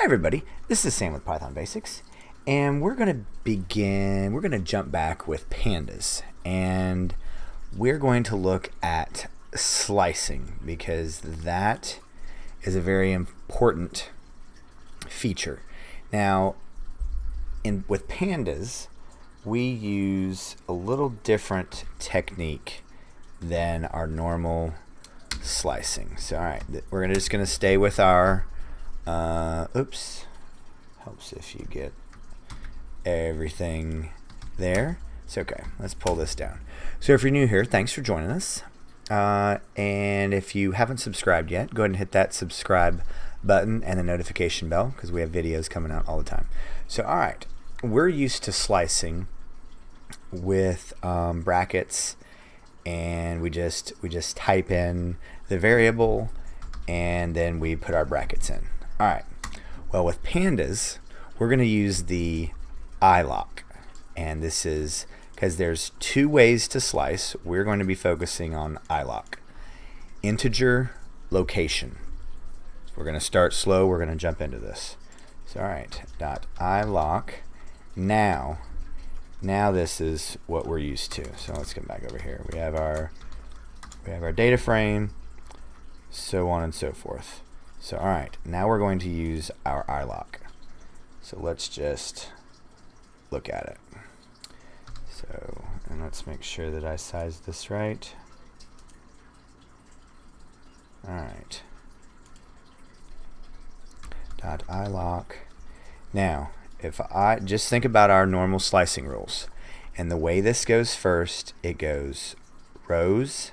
Hi everybody, this is Sam with Python Basics, and we're going to jump back with pandas, and we're going to look at slicing because that is a very important feature. Now, with pandas, we use a little different technique than our normal slicing. So, all right, we're just going to stay with our oops, helps if you get everything there. It's okay. Let's pull this down. So if you're new here, thanks for joining us. And if you haven't subscribed yet, go ahead and hit that subscribe button and the notification bell because we have videos coming out all the time. So all right, we're used to slicing with brackets, and we just type in the variable and then we put our brackets in. All right, well, with pandas we're going to use the iloc, and this is because there's two ways to slice. We're going to be focusing on iloc, integer location. So we're going to start slow, we're going to jump into this. So all right, .iloc. Now this is what we're used to. So let's come back over here. We have our data frame, so on and so forth. So all right, now we're going to use our iloc. So let's just look at it. So, and let's make sure that I sized this right. All right. .iloc. Now, if I just think about our normal slicing rules, and the way this goes first, it goes rows,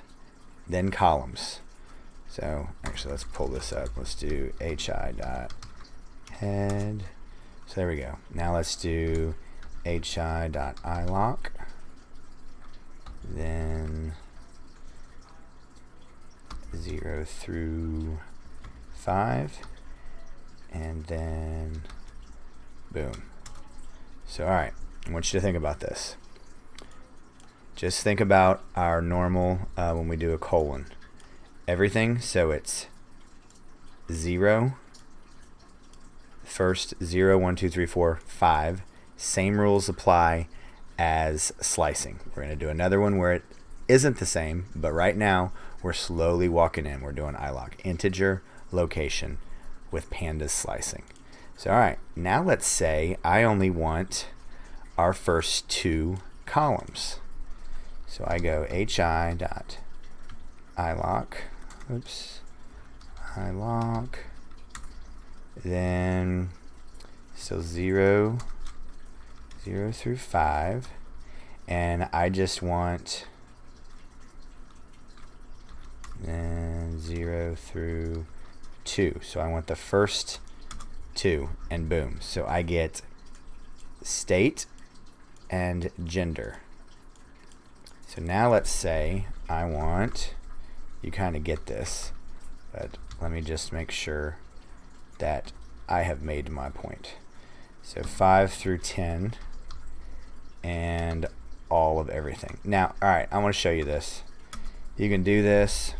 then columns. So actually, let's pull this up. Let's do hi.head. So there we go. Now let's do hi.iloc. Then 0 through 5, and then boom. So all right, I want you to think about this. Just think about our normal when we do a colon. Everything, so it's 0, first 0, 1, 2, 3, 4, 5. Same rules apply as slicing. We're going to do another one where it isn't the same, but right now we're slowly walking in. We're doing iloc, integer location, with pandas slicing. So all right, now let's say I only want our first two columns. So I go hi.iloc, oops, iloc, then still 0 through 5, and I just want then 0 through 2. So I want the first two, and boom. So I get state and gender. So now let's say I want, you kind of get this, but let me just make sure that I have made my point. So 5 through 10 and all of everything. Now, all right, I want to show you this. You can do this.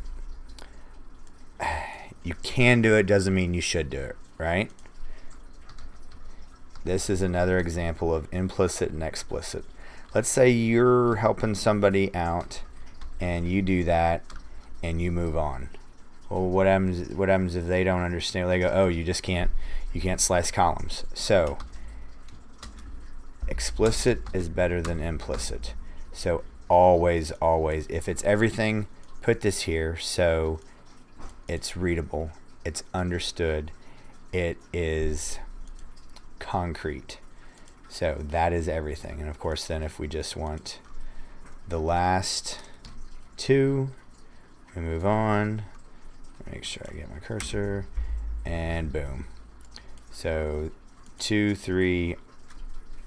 You can do it, doesn't mean you should do it, right? This is another example of implicit and explicit. Let's say you're helping somebody out and you do that and you move on. Well, what happens if they don't understand? They go, oh, you can't slice columns. So explicit is better than implicit. So always, if it's everything, put this here so it's readable, it's understood, it is concrete. So that is everything. And of course, then if we just want the last two, we move on. Make sure I get my cursor, and boom. So 2, 3,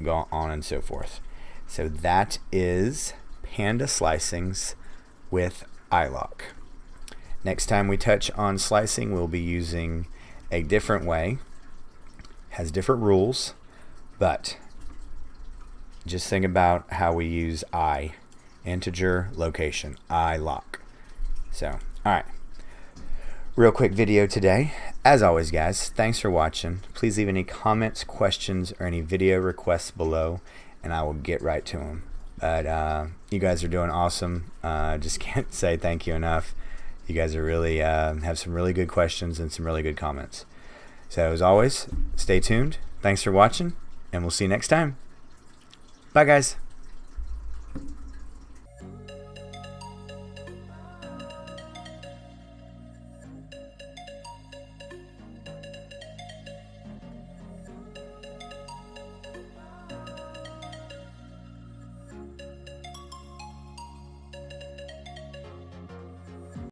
go on and so forth. So that is panda slicings with iloc. Next time we touch on slicing, we'll be using a different way. Has different rules, but just think about how we use integer location, iloc. So, all right. Real quick video today. As always, guys, thanks for watching. Please leave any comments, questions, or any video requests below, and I will get right to them. But you guys are doing awesome. Just can't say thank you enough. You guys are really have some really good questions and some really good comments. So as always, stay tuned. Thanks for watching, and we'll see you next time. Bye, guys.